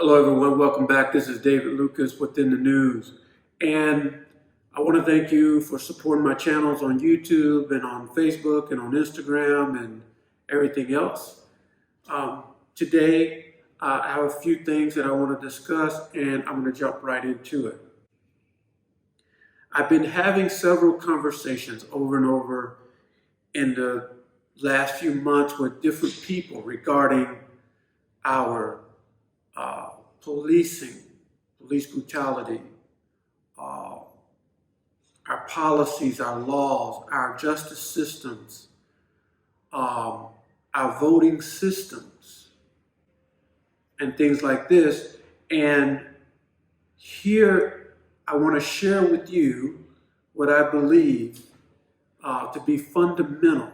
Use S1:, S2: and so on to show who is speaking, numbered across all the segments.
S1: Hello, everyone. Welcome back. This is David Lucas within the news. And I want to thank you for supporting my channels on YouTube and on Facebook and on Instagram and everything else. Today, I have a few things that I want to discuss, and I'm going to jump right into it. I've been having several conversations over and over in the last few months with different people regarding our policing, police brutality, our policies, our laws, our justice systems, our voting systems, and things like this. And here I want to share with you what I believe to be fundamental,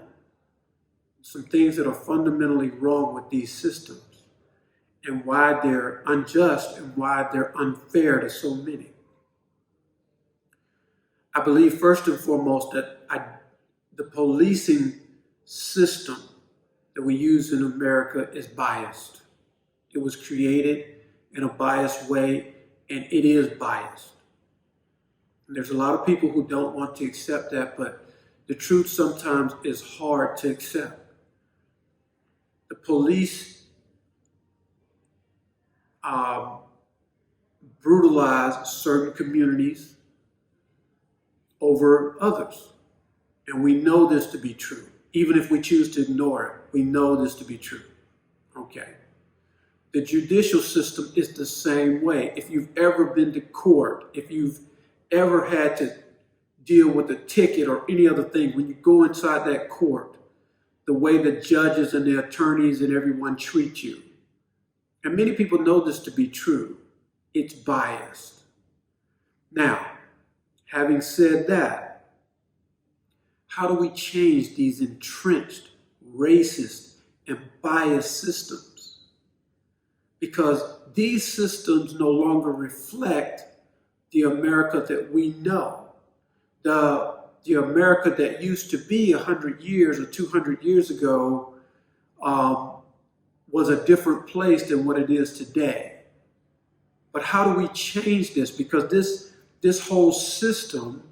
S1: some things that are fundamentally wrong with these systems, and why they're unjust and why they're unfair to so many. I believe first and foremost that the policing system that we use in America is biased. It was created in a biased way, and it is biased. And there's a lot of people who don't want to accept that, but the truth sometimes is hard to accept. The police brutalize certain communities over others. And we know this to be true. Even if we choose to ignore it, we know this to be true. Okay. The judicial system is the same way. If you've ever been to court, if you've ever had to deal with a ticket or any other thing, when you go inside that court, the way the judges and the attorneys and everyone treat you, and many people know this to be true, it's biased. Now, having said that, how do we change these entrenched, racist, and biased systems? Because these systems no longer reflect the America that we know. The America that used to be 100 years or 200 years ago was a different place than what it is today. But how do we change this? Because this whole system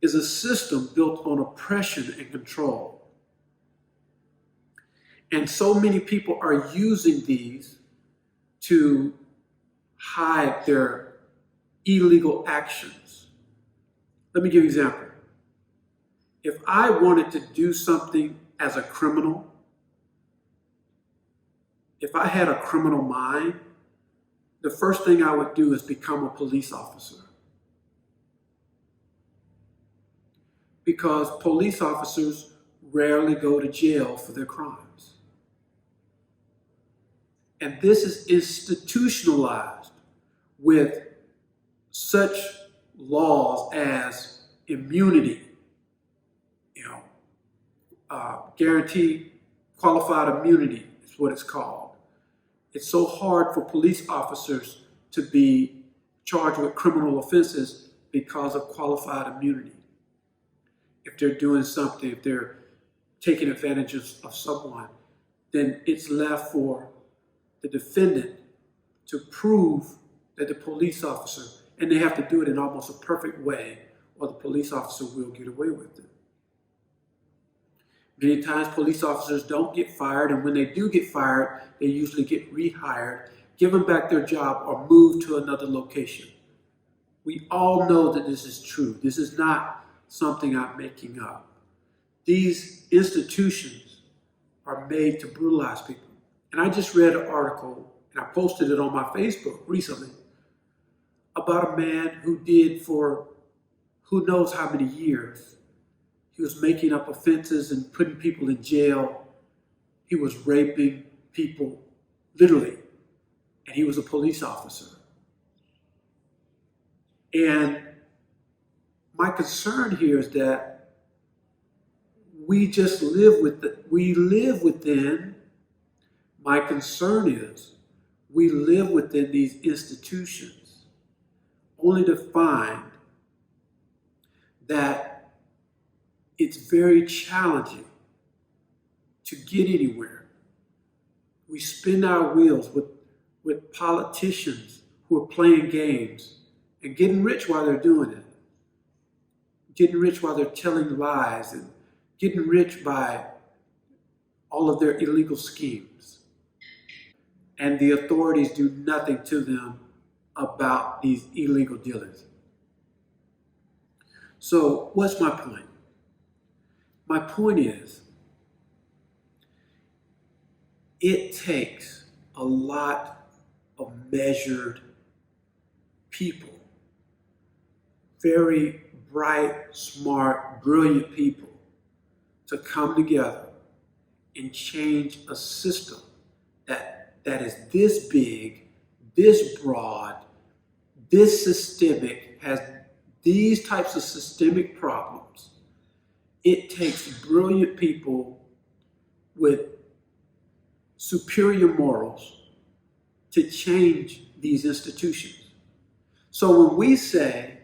S1: is a system built on oppression and control. And so many people are using these to hide their illegal actions. Let me give you an example. If I wanted to do something as a criminal, if I had a criminal mind, the first thing I would do is become a police officer. Because police officers rarely go to jail for their crimes. And this is institutionalized with such laws as immunity, guaranteed qualified immunity is what it's called. It's so hard for police officers to be charged with criminal offenses because of qualified immunity. If they're doing something, if they're taking advantage of someone, then it's left for the defendant to prove that the police officer, and they have to do it in almost a perfect way, or the police officer will get away with it. Many times police officers don't get fired, and when they do get fired, they usually get rehired, given back their job, or moved to another location. We all know that this is true. This is not something I'm making up. These institutions are made to brutalize people. And I just read an article, and I posted it on my Facebook recently, about a man who did for who knows how many years. He was making up offenses and putting people in jail. He was raping people, literally. And he was a police officer. And my concern here is that we just live within, my concern is, we live within these institutions only to find that it's very challenging to get anywhere. We spin our wheels with politicians who are playing games and getting rich while they're doing it, getting rich while they're telling lies and getting rich by all of their illegal schemes. And the authorities do nothing to them about these illegal dealings. So, what's my point? My point is, it takes a lot of measured people, very bright, smart, brilliant people, to come together and change a system that is this big, this broad, this systemic, has these types of systemic problems. It takes brilliant people with superior morals to change these institutions. So when we say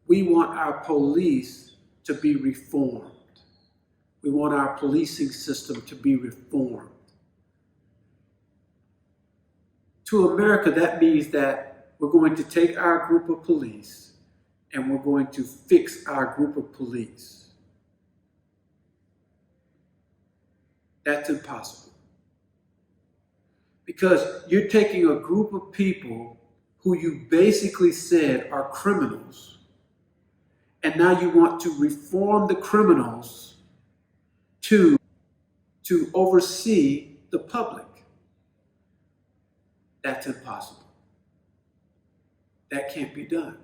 S1: we want our police to be reformed, we want our policing system to be reformed, to America, that means that we're going to take our group of police and we're going to fix our group of police. That's impossible. Because you're taking a group of people who you basically said are criminals, and now you want to reform the criminals to oversee the public. That's impossible. That can't be done.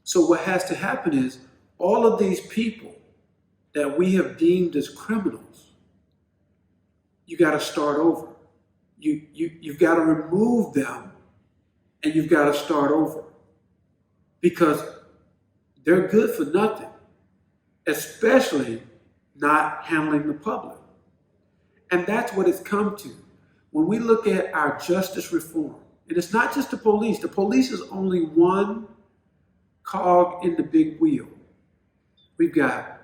S1: So what has to happen is all of these people that we have deemed as criminals, you got to start over. You've got to remove them and you've got to start over, because they're good for nothing, especially not handling the public. And that's what it's come to. When we look at our justice reform, and it's not just the police is only one cog in the big wheel. We've got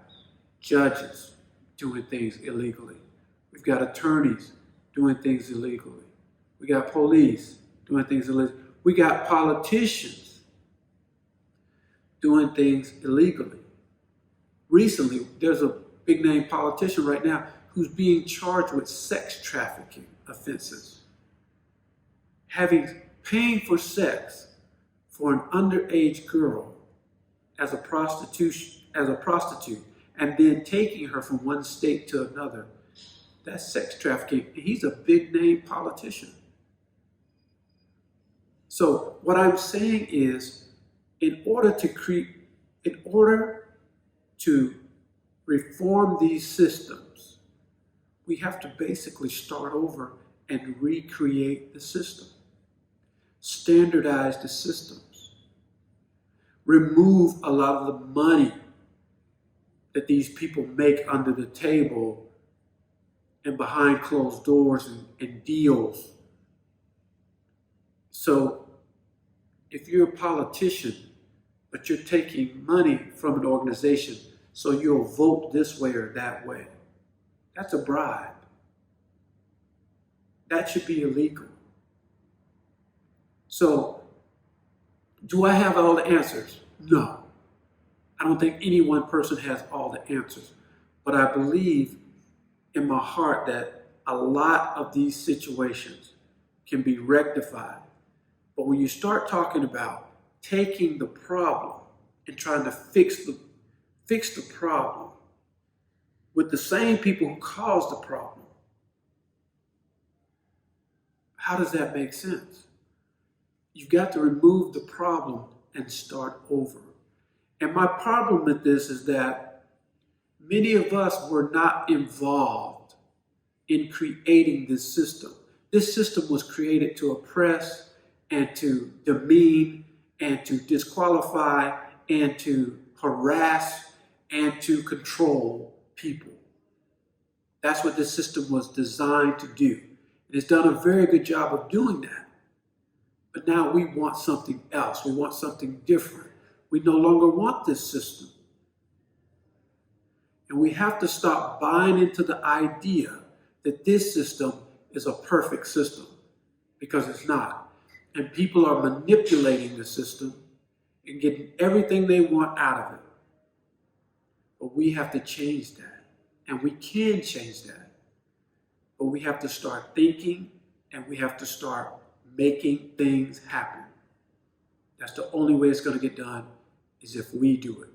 S1: judges doing things illegally. We've got attorneys doing things illegally. We got police doing things illegally. We got politicians doing things illegally. Recently, there's a big name politician right now who's being charged with sex trafficking offenses, paying for sex for an underage girl as a prostitute, and then taking her from one state to another. That's sex trafficking. He's a big name politician. So what I'm saying is, in order to reform these systems, we have to basically start over and recreate the system, standardize the systems, remove a lot of the money that these people make under the table and behind closed doors and deals. So if you're a politician, but you're taking money from an organization so you'll vote this way or that way, that's a bribe. That should be illegal. So, do I have all the answers? No. I don't think any one person has all the answers. But I believe in my heart that a lot of these situations can be rectified. But when you start talking about taking the problem and trying to fix the problem with the same people who caused the problem, how does that make sense? You've got to remove the problem and start over. And my problem with this is that many of us were not involved in creating this system. This system was created to oppress and to demean and to disqualify and to harass and to control people. That's what this system was designed to do. It has done a very good job of doing that. But now we want something else. We want something different. We no longer want this system. And we have to stop buying into the idea that this system is a perfect system. because it's not. And people are manipulating the system and getting everything they want out of it. But we have to change that. And we can change that. But we have to start thinking and we have to start making things happen. That's the only way it's going to get done, is if we do it.